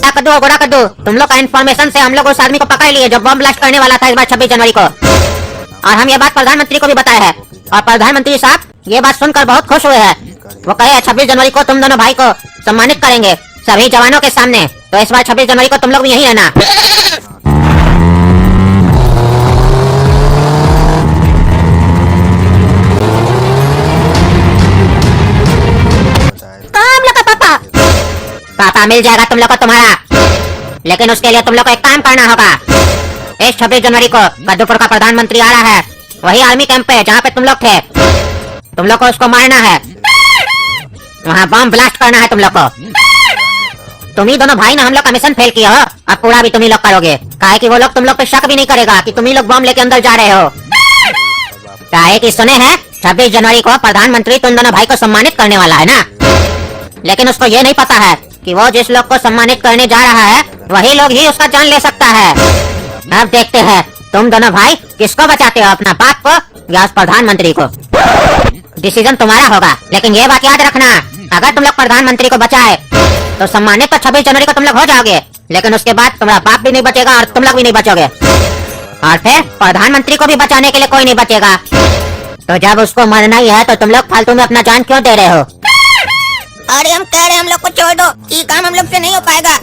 कद्दू गोरा कद्दू, तुम लोग का इन्फॉर्मेशन से हम लोग उस आदमी को पकड़ लिए जो बम ब्लास्ट करने वाला था इस बार 26 जनवरी को। और हम ये बात प्रधानमंत्री को भी बताए हैं और प्रधानमंत्री साहब ये बात सुनकर बहुत खुश हुए हैं। वो कहे 26 जनवरी को तुम दोनों भाई को सम्मानित करेंगे सभी जवानों के सामने। तो इस बार 26 जनवरी को तुम लोग भी यहीं रहना। कहाँ हम लोग का पापा? पापा मिल जाएगा तुम लोग को तुम्हारा, लेकिन उसके लिए तुम लोग को एक काम करना होगा। इस 26 जनवरी को कद्दूपुर का प्रधानमंत्री आ रहा है, वही आर्मी कैंप पे जहाँ पे तुम लोग थे। तुम लोग को उसको मारना है, वहाँ बम ब्लास्ट करना है तुम लोग को। तुम ही दोनों भाई ने हम लोग का मिशन फेल किया हो, अब पूरा भी तुम ही लोग करोगे। काहे कि वो लोग तुम लोग पे शक भी नहीं करेगा कि तुम ही लोग बम लेके अंदर जा रहे हो। काहे कि सुने हैं 26 जनवरी को प्रधानमंत्री तुम दोनों भाई को सम्मानित करने वाला है ना, लेकिन उसको ये नहीं पता है कि वो जिस लोग को सम्मानित करने जा रहा है वही लोग ही उसका जान ले सकता है। अब देखते हैं तुम दोनों भाई किसको बचाते हो, अपना बाप को या उस प्रधानमंत्री को। डिसीजन तुम्हारा होगा, लेकिन ये बात याद रखना, अगर तुम लोग प्रधानमंत्री को बचाए तो सम्मानित तो 26 जनवरी को तुम लोग हो जाओगे, लेकिन उसके बाद तुम्हारा बाप भी नहीं बचेगा और तुम लोग भी नहीं बचोगे, और फिर प्रधानमंत्री को भी बचाने के लिए कोई नहीं बचेगा। तो जब उसको मरना ही है तो तुम लोग फालतू में अपना जान क्यों दे रहे हो? अरे हम कह रहे हैं हम लोग को छोड़ दो, ये काम हम लोग से नहीं हो पाएगा।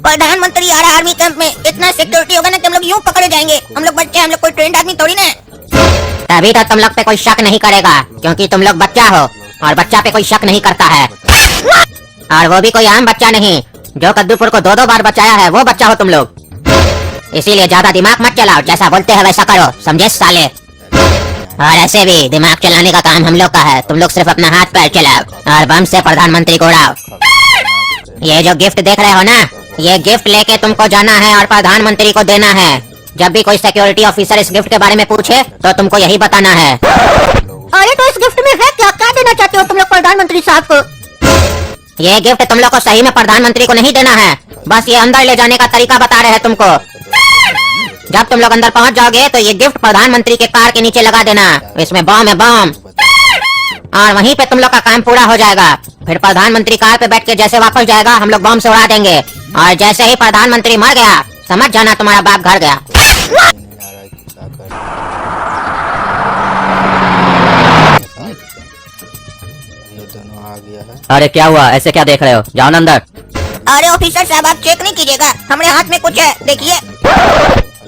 प्रधानमंत्री आ रहा है आर्मी कैंप में, इतना सिक्योरिटी होगा ना कि हम लोग यूं पकड़े जाएंगे। हम लोग बच्चे, हम लोग कोई ट्रेंड आदमी थोड़ी ना। तभी तो तुम लोग पे कोई शक नहीं करेगा, क्योंकि तुम लोग बच्चा हो और बच्चा पे कोई शक नहीं करता है। और वो भी कोई आम बच्चा नहीं, जो कद्दूपुर को 2-2 बार बचाया है, वो बच्चा हो तुम लोग। इसीलिए ज्यादा दिमाग मत चलाओ, जैसा बोलते हैं वैसा करो, समझे साले। और ऐसे भी दिमाग चलाने का काम हम लोग का है, तुम लोग सिर्फ अपना हाथ पैर चलाओ और बम से प्रधानमंत्री को उड़ाओ। ये जो गिफ्ट देख रहे हो ना, ये गिफ्ट लेके तुमको जाना है और प्रधानमंत्री को देना है। जब भी कोई सिक्योरिटी ऑफिसर इस गिफ्ट के बारे में पूछे तो तुमको यही बताना है। अरे तो इस गिफ्ट में है क्या? क्या देना चाहते हो तुम लोग प्रधानमंत्री साहब को? ये गिफ्ट तुम लोग को सही में प्रधानमंत्री को नहीं देना है, बस ये अंदर ले जाने का तरीका बता रहे हैं तुमको। जब तुम लोग अंदर पहुंच जाओगे तो ये गिफ्ट प्रधानमंत्री के कार के नीचे लगा देना, इसमें बम है बम, और वहीं पे तुम लोग का काम पूरा हो जाएगा। फिर प्रधानमंत्री कार पे बैठ के जैसे वापस जाएगा हम लोग बम से उड़ा देंगे, और जैसे ही प्रधानमंत्री मर गया समझ जाना तुम्हारा बाप घर गया। अरे क्या हुआ, ऐसे क्या देख रहे हो, जाओ ना अंदर। अरे ऑफिसर साहब आप चेक नहीं कीजिएगा, हमारे हाथ में कुछ है, देखिए।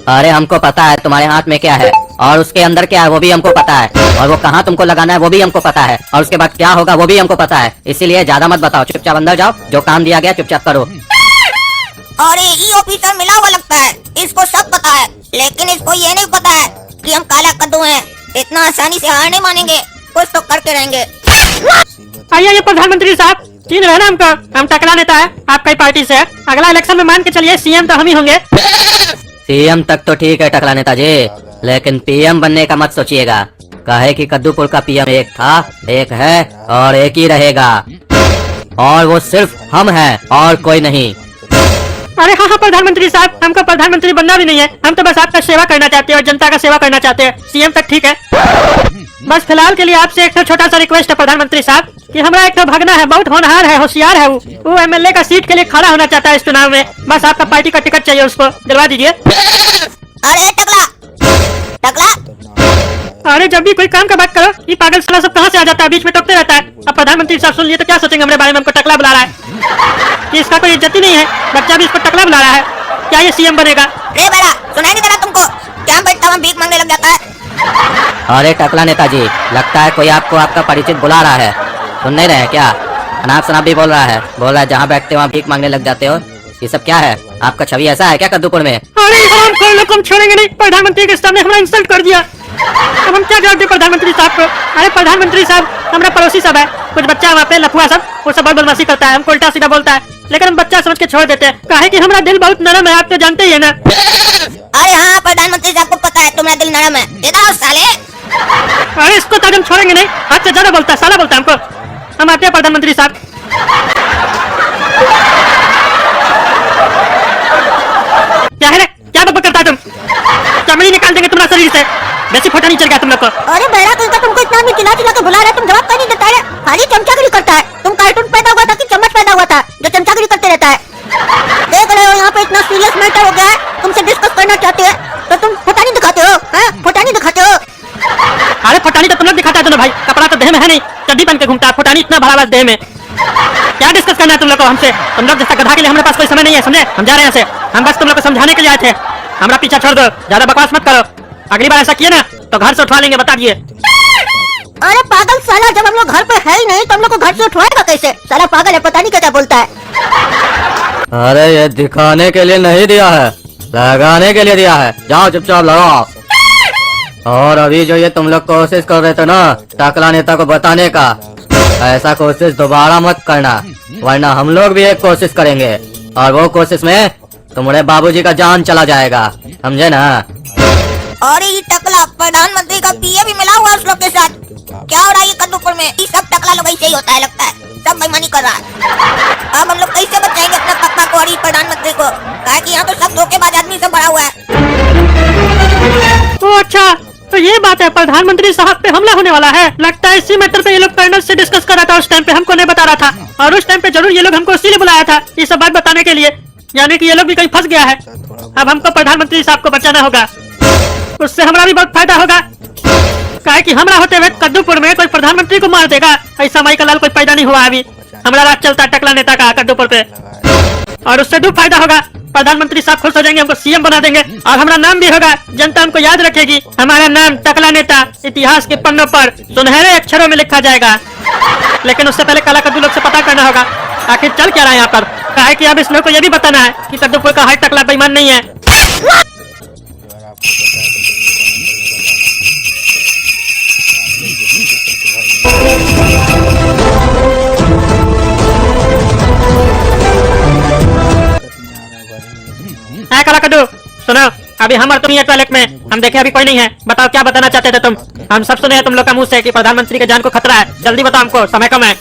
अरे हमको पता है तुम्हारे हाथ में क्या है और उसके अंदर क्या है वो भी हमको पता है, और वो कहाँ तुमको लगाना है वो भी हमको पता है, और उसके बाद क्या होगा वो भी हमको पता है। इसीलिए ज्यादा मत बताओ, चुपचाप अंदर जाओ, जो काम दिया गया चुपचाप करो। अरे ये ऑफिसर मिला हुआ लगता है, इसको सब पता है, लेकिन इसको ये नहीं पता है कि हम काला कद्दू हैं। इतना आसानी से हार नहीं मानेंगे, कुछ तो करके रहेंगे। आइए प्रधानमंत्री साहब, चीन है ना हमको, हम टकला नेता है आपकी पार्टी से। अगला इलेक्शन में मान के चलिए सीएम तो हम ही होंगे। सीएम तक तो ठीक है टकला नेताजी, लेकिन पीएम बनने का मत सोचिएगा। काहे कि कद्दूपुर का पीएम एक था, एक है और एक ही रहेगा, और वो सिर्फ हम हैं और कोई नहीं। अरे हाँ हाँ प्रधानमंत्री साहब, हमको प्रधानमंत्री बनना भी नहीं है, हम तो बस आपका सेवा करना चाहते हैं और जनता का सेवा करना चाहते हैं। सीएम तक ठीक है, बस फिलहाल के लिए आपसे एक छोटा सा रिक्वेस्ट है प्रधानमंत्री साहब कि हमारा एक भगना है, बहुत होनहार है, होशियार है, वो एमएलए का सीट के लिए खड़ा होना चाहता है इस चुनाव में। बस आपका पार्टी का टिकट चाहिए, उसको दिलवा दीजिए। अरे टकला टकला, अरे जब भी कोई काम का बात करो ये पागल साला सब कहाँ से आ जाता है, बीच में टोकते रहता है। अब प्रधानमंत्री साहब सुन लिए तो क्या सोचेंगे हमारे बारे में, हमको टकला बुला रहा है कि इसका कोई इज्जत ही नहीं है, बच्चा भी इसको टकला बुला रहा है। क्या ये सीएम बनेगा? रे बेटा सुनाई नहीं दे रहा तुमको? क्या बैठता हुआ भीख मांगने लग जाता है? अरे टकला नेताजी, लगता है कोई आपको आपका परिचित बुला रहा है, सुन नहीं रहे क्या? अनाप शनाप भी बोल रहा है जहाँ बैठते हो वहाँ भीख मांगने लग जाते हो। ये सब क्या है, आपका छवि ऐसा है क्या कद्दूपुर में? अरे हम छोड़ेंगे नहीं, प्रधानमंत्री के सामने हमारा इंसल्ट कर दिया, अब हम क्या जवाब दे प्रधानमंत्री साहब को? अरे प्रधानमंत्री साहब हमारा पड़ोसी सब है, कुछ बच्चा वहाँ पे लफुआ सब, वो सब बहुत बदमाशी करता है, हमको उल्टा सीधा बोलता है, लेकिन हम बच्चा समझ के छोड़ देते हैं। काहे कि हमारा दिल बहुत नरम है, आप तो जानते ही है ना। अरे हाँ प्रधानमंत्री साहब को पता है तुम्हारा दिल नरम है, दे दो साले। अरे इसको तो हम छोड़ेंगे नहीं, हाथ से ज्यादा बोलता है, साला बोलता है हमको। हम आते हैं प्रधानमंत्री साहब। क्या है रे, क्या बकबक करता है तुम? चमड़ी निकाल देंगे तुम्हारा शरीर से, बेसी फोटा नहीं चल गया तुम लोग को। अरे बहरा तुमको इतना भी चिल्ला चिल्ला के बुला रहा है, तुम जवाब क्यों नहीं देता है? खाली चमचागिरी करता है। तुम कार्टून पैदा हुआ था कि चम्मच पैदा हुआ था जो चमचागिरी करते रहता है? देख रहे हो यहाँ पे इतना सीरियस मैटर हो गया है, तुमसे डिस्कस करना चाहते हैं तो तुम फुटानी दिखाते हो, फुटानी दिखाते हो। अरे फटानी तो तुम लोग दिखाता है दोनों भाई, कपड़ा तो देह में है नहीं, चड्डी पहन के घूमता है, फटानी इतना भरा हुआ है देह में। क्या डिस्कस करना है तुम लोग को हमसे? तुम लोग जैसा गधा के लिए हमारे पास कोई समय नहीं है, समझे? हम जा रहे हैं यहाँ से। हम बस तुम लोग को समझाने के लिए आए थे। हमारा पीछा छोड़ दो, ज्यादा बकवास मत करो। अगली बार ऐसा किए ना तो घर से उठवा लेंगे, बता दिए। अरे पागल साला, जब हम लोग घर पे है ही नहीं तो हम लोग को घर से उठवाएगा कैसे? साला पागल है, पता नहीं क्या बोलता है। अरे ये दिखाने के लिए नहीं दिया है, लगाने के लिए दिया है। जाओ चुपचाप लगाओ। और अभी जो ये तुम लोग कोशिश कर रहे थे ना टकला नेता को बताने का, ऐसा कोशिश दोबारा मत करना, वरना हम लोग भी एक कोशिश करेंगे और वो कोशिश में तुम्हारे बाबूजी का जान चला जाएगा, समझे ना? और ये टकला प्रधानमंत्री का पीए भी मिला हुआ उस लोग के साथ। क्या हो रहा है ये कद्दूपुर में? ये सब टकला लोग ऐसे ही होता है, लगता है सब बेईमानी कर रहा है। अब हम लोग कैसे बचाएंगे अपना पप्पा को और ये प्रधानमंत्री को? कहा कि यहाँ तो सब धोखेबाज आदमी सब भरा हुआ है। ओ अच्छा, तो ये बात है, प्रधानमंत्री साहब पे हमला होने वाला है। लगता है इसी मैटर पे ये लोग कर्नल से डिस्कस कर रहा था, उस टाइम पे हमको नहीं बता रहा था। और उस टाइम पे जरूर ये लोग हमको इसीलिए बुलाया था, ये सब बात बताने के लिए। यानी कि ये लोग भी कहीं फंस गया है। अब हमको प्रधानमंत्री साहब को बचाना होगा, उससे हमारा भी बहुत फायदा होगा। काहे कि हमरा होते हुए कद्दूपुर में कोई प्रधानमंत्री को मार देगा, ऐसा माई का लाल कोई पैदा नहीं हुआ अभी। हमारा राज चलता है टकला नेता का कद्दूपुर पे, और उससे दो फायदा होगा। प्रधानमंत्री साहब खुश हो जाएंगे, हमको सीएम बना देंगे और हमारा नाम भी होगा, जनता हमको याद रखेगी। हमारा नाम टकला नेता इतिहास के पन्नों पर सुनहरे अक्षरों में लिखा जाएगा। लेकिन उससे पहले काला कद्दू लोग से पता करना होगा आखिर चल क्या रहा है यहाँ पर। काहे कि अब इस लोग को ये भी बताना है कि कद्दूपुर का हर टकला बेईमान नहीं है। काला कद्दू सुनो, अभी हम और तुम ही टॉयलेट में, हम देखे अभी कोई नहीं है। बताओ क्या बताना चाहते थे तुम? हम सब सुने हैं तुम लोग का मुंह से कि प्रधानमंत्री के जान को खतरा है। जल्दी बताओ, हमको समय कम है।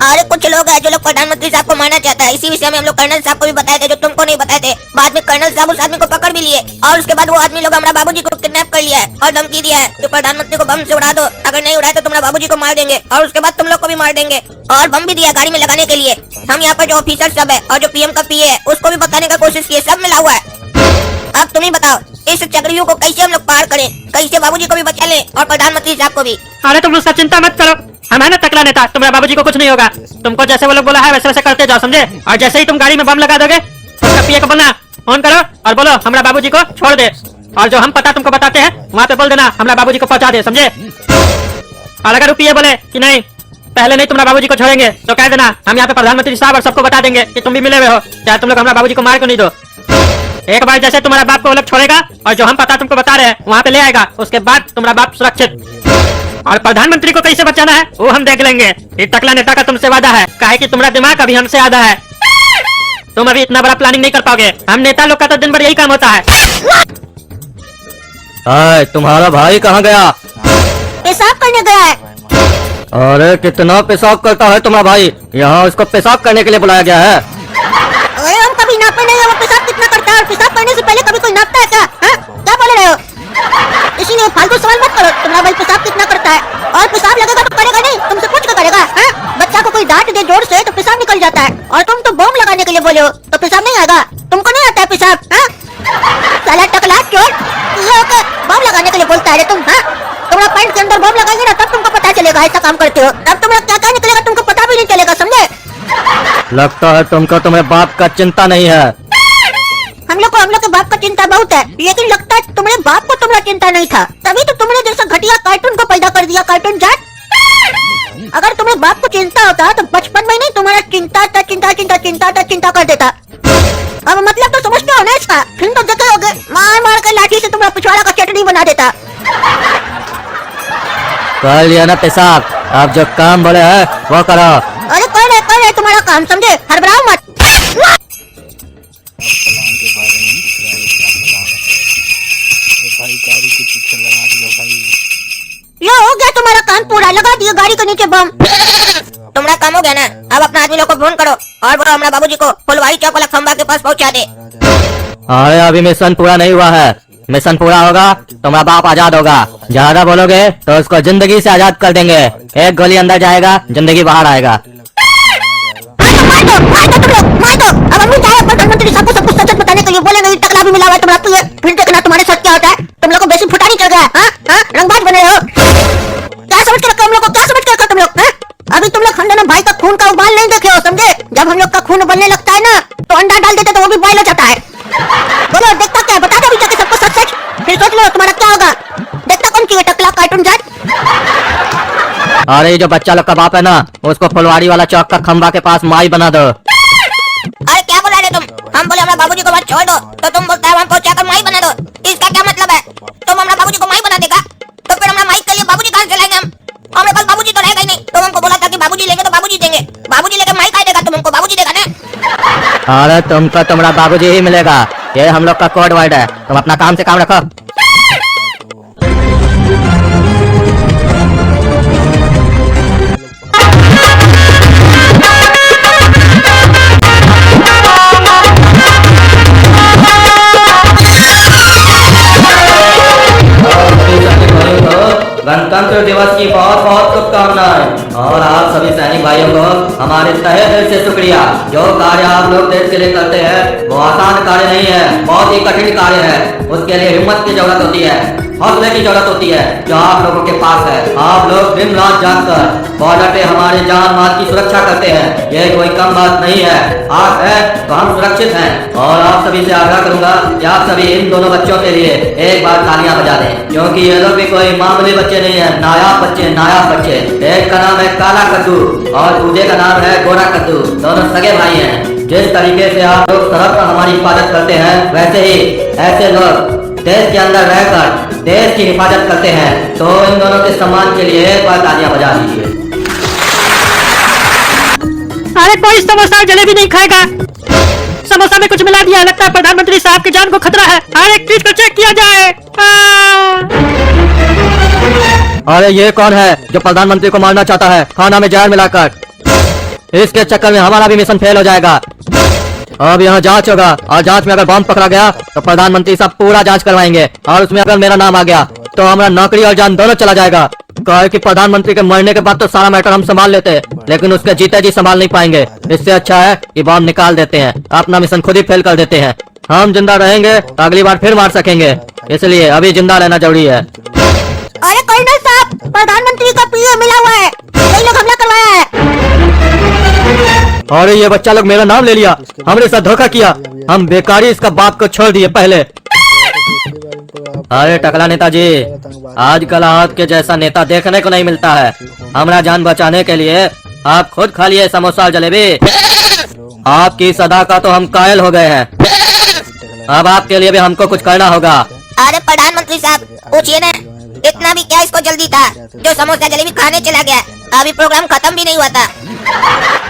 अरे कुछ लोग हैं जो लोग प्रधानमंत्री साहब को मारना चाहता है। इसी विषय में हम लोग कर्नल साहब को भी बताए थे जो तुमको नहीं बताए थे। बाद में कर्नल साहब उस आदमी को पकड़ भी लिए और उसके बाद वो आदमी लोग हमारा बाबूजी को किडनैप कर लिया है और धमकी दिया है कि प्रधानमंत्री को बम से उड़ा दो, अगर नहीं उड़ाए तो तुम्हारा बाबूजी को मार देंगे और उसके बाद तुम लोग को भी मार देंगे। और बम भी दिया गाड़ी में लगाने के लिए। हम यहाँ पर जो ऑफिसर सब है और जो पीएम का पीए है उसको भी बताने का कोशिश किए, सब मिला हुआ है। अब तुम ही बताओ इस चक्रियों को कैसे हम लोग पार करें, कैसे बाबूजी को भी बचा लें और प्रधानमंत्री साहब को भी। अरे तुम उसका चिंता मत करो, हम है ना टकला नेता, तुम्हारे बाबूजी को कुछ नहीं होगा। तुमको जैसे वो लोग बोला है वैसे वैसे करते जाओ, समझे? और जैसे ही तुम गाड़ी में बम लगा दोगे उसका पीए को बोलना फोन करो और बोलो हमारा बाबूजी को छोड़ दे, और जो हम पता तुमको बताते हैं वहाँ पे बोल देना हमारा बाबूजी को पहुँचा दे, समझे? और अगर पीए बोले कि नहीं पहले नहीं तुम्हारा बाबूजी को छोड़ेंगे तो कह देना हम यहाँ पे प्रधानमंत्री साहब और सबको बता देंगे कि तुम भी मिले हुए हो, चाहे तुम लोग हमारा बाबूजी को मार क्यों नहीं दो। एक बार जैसे तुम्हारा बाप को वो लोग छोड़ेगा और जो हम पता तुमको बता रहे हैं वहाँ पे ले आएगा, उसके बाद तुम्हारा बाप सुरक्षित। और प्रधानमंत्री को कैसे बचाना है वो हम देख लेंगे। ये टकला नेता का तुमसे वादा है, काहे कि तुम्हारा दिमाग अभी हमसे आधा है। तुम अभी इतना बड़ा प्लानिंग नहीं कर पाओगे। हम नेता लोग का तो दिन भर यही काम होता है। तुम्हारा भाई कहाँ गया? पेशाब करने गया है। अरे कितना पेशाब करता है तुम्हारा भाई? यहाँ उसको पेशाब करने के लिए बुलाया गया है। अरे हम कभी नापे नहीं है वो पेशाब कितना करता है, और पेशाब करने से पहले कभी कोई नापता है क्या? क्या बोल रहे हो? इसीलिए फालतू सवाल मत करो। तुम्हारा भाई पेशाब कितना करता है और पेशाब लगेगा तो करेगा नहीं, तुमसे पूछ कर करेगा। बच्चा को कोई डांट दे जोर से तो पेशाब निकल जाता है, और तुम तो बम लगाने के लिए बोले हो तो पेशाब नहीं आएगा। तुमको नहीं आता है पेशाब? साला टकला चोर, ये बम लगाने के लिए बोलता है तुम। तुम्हारा पैंट के अंदर बम लगाएंगे ना तब तुमको पता चलेगा ऐसा काम करते हो, तब तुम्हारा क्या क्या निकलेगा तुमको पता भी नहीं चलेगा, समझे? लगता है तुमको तुम्हारे बाप का चिंता नहीं है। हम लोग के बाप का चिंता बहुत है, लेकिन लगता है तुम्हारे बाप को तुम्हारा चिंता नहीं था, तभी तो तुमने जैसा घटिया कार्टून को पैदा कर दिया, कार्टून जाट। अगर तुम्हें बाप को चिंता होता तो बचपन में नहीं तुम्हारा चिंता कर देता। अब मतलब तो समझते हो ना इसका? फिर तो देखे होगे मार मार के लाठी से तुम्हारा पिछवाड़ा का चटनी बना देता। कर लिया ना पेशाब, अब जो काम बोले है वो करो। अरे कर रहे तुम्हारा काम, समझे? हड़बड़ाओ मत। लो हो गया तुम्हारा काम पूरा, लगा दिया गाड़ी के नीचे बम। तुम्हारा काम हो गया ना, अब अपना आदमी लोग को फोन करो और बोलो हमारा बाबूजी को फुलवारी चौक वाला खंबा के पास पहुंचा दे। अरे अभी मिशन पूरा नहीं हुआ है, मिशन पूरा होगा, तुम्हारा बाप आजाद होगा। ज्यादा बोलोगे तो उसको जिंदगी से आजाद कर देंगे। एक गोली अंदर जाएगा, जिंदगी बाहर आएगा। मार दो तुम लोग, मार दो। अब अम्मी चाहे प्रधानमंत्री साहब को सब कुछ सच बताने के लिए बोलेंगे, ये टकला भी मिला हुआ है तुम्हारा, तो ये फिर देखना तुम्हारे साथ क्या होता है। तुम लोग को बेसी फुटानी चल गया है, हाँ? रंगबाज बन रहे हो। क्या समझ के रखो हम लोग को, क्या समझ के रखो तुम लोग, हाँ? अभी तुम लोग हम दोनों भाई का खून का उबाल नहीं देखे हो, समझे? जब हम लोग का खून उबलने लगता है ना, तो अंडा डाल देते तो वो भी बॉयल हो जाता है। बोलो देखता क्या है, बता दो अभी जाके सबको सच सच, फिर सोच लो तुम्हारा क्या होगा। देखता कौन की टकला कार्टून जाट। अरे जो बच्चा लोग का बाप है ना, उसको फुलवाड़ी वाला चौक का खंबा के पास माई बना दो। अरे क्या बोला रे तुम? हम बोले हमारे बाबूजी को बात छोड़ दो, तो तुम बोलता है हमको चाकर माई बना दो। इसका क्या मतलब है? तुम हमारे बाबूजी को माई बना देगा, तो फिर हमारा माई के लिए बाबूजी कहाँ से लाएंगे हम? हमारे पास बाबूजी तो रहेगा ही नहीं। तुम हमको बोला था कि बाबूजी लेंगे तो बाबूजी देंगे, बाबूजी लेके माई कहाँ देगा? तुम हमको बाबूजी देगा ना। अरे तुमको तुम्हारा बाबूजी ही मिलेगा, ये हम लोग का कोड वर्ड है। तुम अपना काम से काम रखो। गणतंत्र दिवस की बहुत बहुत शुभकामनाएं। और आप सभी सैनिक भाइयों को हमारे तहे दिल से शुक्रिया। जो कार्य आप लोग देश के लिए करते हैं वो आसान कार्य नहीं है, बहुत ही कठिन कार्य है। उसके लिए हिम्मत की जरूरत होती है, हौसले की जरूरत होती है, जो आप लोगों के पास है। आप लोग दिन रात जागकर बॉर्डर पे हमारे जान माल की सुरक्षा करते हैं, ये कोई कम बात नहीं है। आप है तो हम सुरक्षित हैं। और आप सभी से आग्रह करूंगा कि आप सभी इन दोनों बच्चों के लिए एक बार तालियां बजा दें, क्योंकि ये लोग भी कोई मामूली बच्चे नहीं है, नायाब बच्चे, नायाब बच्चे। एक का नाम है काला कद्दू और दूसरे का नाम है गोरा कद्दू, दोनों सगे भाई हैं। जिस तरीके से आप लोग सड़क पर हमारी हिफाजत करते हैं, वैसे ही ऐसे लोग देश के अंदर रहकर देश की हिफाजत करते हैं। तो इन दोनों के सम्मान के लिए एक बार तालियां बजा दीजिए। अरे कोई समोसा और जलेबी नहीं खाएगा। समोसा में कुछ मिला दिया, लगता है प्रधानमंत्री साहब की जान को खतरा है। हर एक चीज को चेक किया जाए। अरे ये कौन है जो प्रधानमंत्री को मारना चाहता है खाना में जहर मिलाकर? इसके चक्कर में हमारा भी मिशन फेल हो जाएगा। अब यहाँ जांच होगा और जांच में अगर बम पकड़ा गया तो प्रधानमंत्री साहब पूरा जांच करवाएंगे, और उसमें अगर मेरा नाम आ गया तो हमारा नौकरी और जान दोनों चला जाएगा। कहे कि प्रधानमंत्री के मरने के बाद तो सारा मैटर हम संभाल लेते, लेकिन उसके जीते जी संभाल नहीं पाएंगे। इससे अच्छा है कि बम निकाल देते हैं, अपना मिशन खुद ही फेल कर देते हैं। हम जिंदा रहेंगे तो अगली बार फिर मार सकेंगे, इसलिए अभी जिंदा रहना जरूरी है। अरे कर्नल साहब, प्रधानमंत्री का पीए मिला हुआ है, कई लोग हमला करवाया है। अरे ये बच्चा लोग मेरा नाम ले लिया, हमरे साथ धोखा किया। हम बेकारी इसका बाप को छोड़ दिए पहले। अरे टकला नेताजी, आजकल आपके जैसा नेता देखने को नहीं मिलता है। हमारा जान बचाने के लिए आप खुद खा लिए समोसा और जलेबी। आपकी सदा का तो हम कायल हो गए हैं। अब आपके लिए भी हमको कुछ करना होगा। अरे प्रधानमंत्री साहब, पूछिए ना, इतना भी क्या इसको जल्दी था जो समोसा जलेबी खाने चला गया? अभी प्रोग्राम खत्म भी नहीं हुआ था।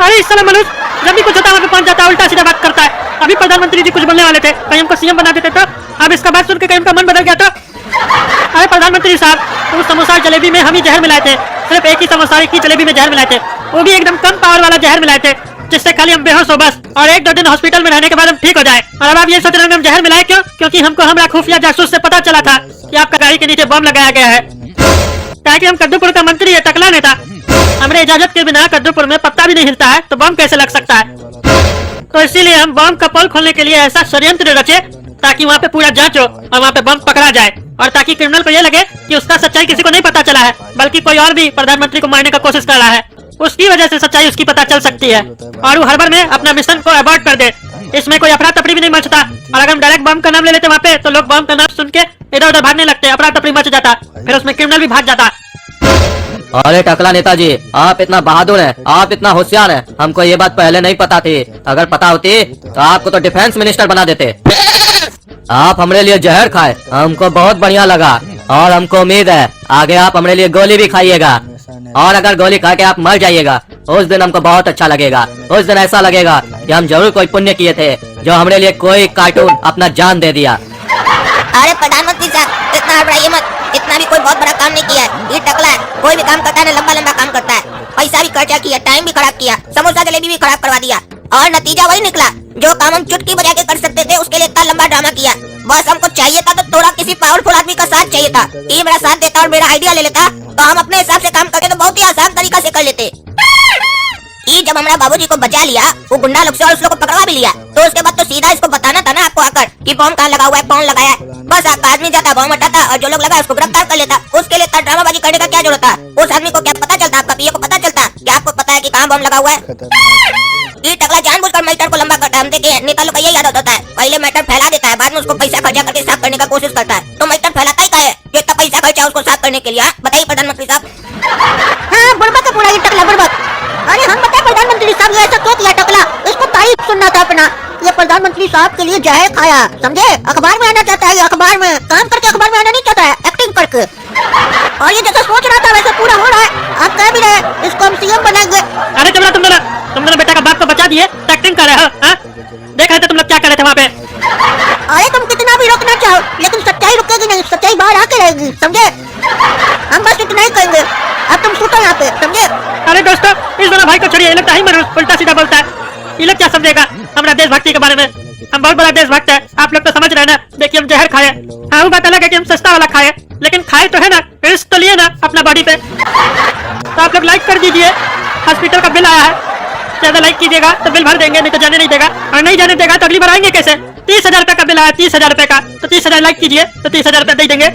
अरे इस समय मनुष्य जब भी कुछ होता है वहाँ पे पहुंच जाता है, उल्टा सीधा बात करता है। अभी प्रधानमंत्री जी कुछ बोलने वाले थे, कहीं हमको सीएम बना देते तो। अब इसका बात सुन के कहीं उनका मन बदल गया तो। अरे प्रधानमंत्री साहब, उस समोसा और जलेबी में हम ही जहर मिलाए थे। सिर्फ एक ही समोसा एक ही जलेबी में जहर मिलाए थे, वो भी एकदम कम पावर वाला जहर मिलाए थे, जिससे खाली हम बेहोश हो बस, और 1-2 दिन हॉस्पिटल में रहने के बाद हम ठीक हो जाए। और अब आप ये सोच रहे हैं हम जहर मिलाए क्यों? क्योंकि हमको हमारा खुफिया जासूस से पता चला था कि आपका गाड़ी के नीचे बम लगाया गया है। ताकि हम कद्दूपुर का मंत्री है, टकला नेता, हमारे इजाजत के बिना कद्दूपुर में पत्ता भी नहीं हिलता है, तो बम कैसे लग सकता है? तो इसीलिए हम बम का पोल खोलने के लिए ऐसा षड्यंत्र रचे ताकि वहाँ पे पूरा जांच हो और वहाँ पे बम पकड़ा जाए, और ताकि क्रिमिनल को ये लगे कि उसका सच्चाई किसी को नहीं पता चला है, बल्कि कोई और भी प्रधानमंत्री को मारने का कोशिश कर रहा है। उसकी वजह से सच्चाई उसकी पता चल सकती है और वो हड़बड़ में अपना मिशन को अबॉर्ट कर दे। इसमें कोई अफरा तफरी भी नहीं मचता। और अगर हम डायरेक्ट बम का नाम ले लेते वहाँ पे, तो लोग बम का नाम सुन के इधर उधर भागने लगते, अफरा तफरी मच जाता, फिर उसमें क्रिमिनल भी भाग जाता। अरे टकला नेताजी, आप इतना बहादुर हैं, आप इतना होशियार हैं, हमको ये बात पहले नहीं पता थी। अगर पता होती तो आपको तो डिफेंस मिनिस्टर बना देते। आप हमारे लिए जहर खाए, हमको बहुत बढ़िया लगा, और हमको उम्मीद है आगे आप हमारे लिए गोली भी खाइएगा। और अगर गोली खा के आप मर जाइएगा, उस दिन हमको बहुत अच्छा लगेगा। उस दिन ऐसा लगेगा कि हम जरूर कोई पुण्य किए थे, जो हमारे लिए कोई कार्टून अपना जान दे दिया। अरे प्रधानमंत्री साहब, इतना हड़बड़ाइए मत, इतना भी कोई बहुत बड़ा काम नहीं किया है। ये टकला है, कोई भी काम करता है ना लंबा लंबा काम करता है। पैसा भी खर्चा किया, टाइम भी खराब किया, समोसा जलेबी भी खराब करवा दिया, और नतीजा वही निकला। जो काम हम चुटकी बजा के कर सकते थे, उसके लिए इतना लंबा ड्रामा किया। बस हमको चाहिए था तो थोड़ा किसी पावरफुल आदमी का साथ चाहिए था। ये मेरा साथ देता और मेरा आइडिया ले लेता तो हम अपने हिसाब से काम करके तो बहुत ही आसान तरीका से कर लेते। ये जब हमारा बाबूजी को बचा लिया, वो गुंडा लोग से और उस लोग को पकड़वा भी लिया, तो उसके बाद तो सीधा इसको बताना था ना आपको आकर कि बॉम्ब कहाँ लगा हुआ है, कौन लगाया है। बस आपका आदमी जाता, बॉम्ब हटाता और जो लोग लगा उसको गिरफ्तार कर लेता। उसके लिए इतना ड्रामाबाजी करने का क्या जरूरत था? उस आदमी को क्या पता चलता? आपका पीए को पता चलता कि आपको पता है कि कहाँ बॉम्ब लगा हुआ है? ये टकला जानबूझकर मैटर को लंबा करता है। हम देखे नेता लोग का यही आदत होता है, पहले मैटर फैला देता है, बाद में उसको पैसा खर्चा करके साफ करने का कोशिश करता है। तो मैटर फैलाता ही का है जो इतना पैसा खर्चा उसको साफ करने के लिए? बताइए प्रधानमंत्री साहब। हाँ, बुड़बक है पूरा ये टकला, बुड़बक। अरे हम बताए प्रधानमंत्री साहब, ये ऐसा क्यों किया टकला? इसको तारीफ सुनना था अपना। ये प्रधानमंत्री साहब के लिए जहर खाया, समझे? अखबार में आना चाहता है, ये अखबार में काम करके अखबार में आना नहीं चाहता है, एक्टिंग करके। और ये जैसा सोच रहा था वैसा पूरा हो रहा है। आप कह भी रहे इसको हम सीएम बनाएंगे। अरे तुम दोनों बेटा का बाप को बचा दिए, एक्टिंग कर रहे हो? हाँ? देख रहे थे तुम लोग क्या कर रहे थे वहाँ पे? अरे तुम कितना भी रोकना चाहो लेकिन सच्चाई रुकेगी नहीं, सच्चाई बाहर आके रहेगी, समझे? हम बस इतना ही कहेंगे, अब तुम सुनो यहाँ पे, समझे? अरे दोस्तों, इस दोनों भाई को छोड़िए, ये लगता है उल्टा सीधा बोलता है। ये लोग क्या समझेगा हमारा देशभक्ति के बारे में? हम बहुत बड़ा देशभक्त है, आप लोग तो समझ रहे हैं ना। देखिए हम जहर खाए, हाँ वो बात अलग है कि हम सस्ता वाला खाए, लेकिन खाए तो है ना, रिस्क तो लिए ना अपना बॉडी पे। तो आप लोग लाइक कर दीजिए, हॉस्पिटल का बिल आया है, ज्यादा लाइक कीजिएगा तो बिल भर देंगे, नहीं तो जाने नहीं देगा, और नहीं जाने देगा तो अगली बार आएंगे कैसे? 30,000 रुपए का बिल आया, 30,000 रुपए का, तो 30,000 लाइक कीजिए तो 30,000 रुपए दे देंगे।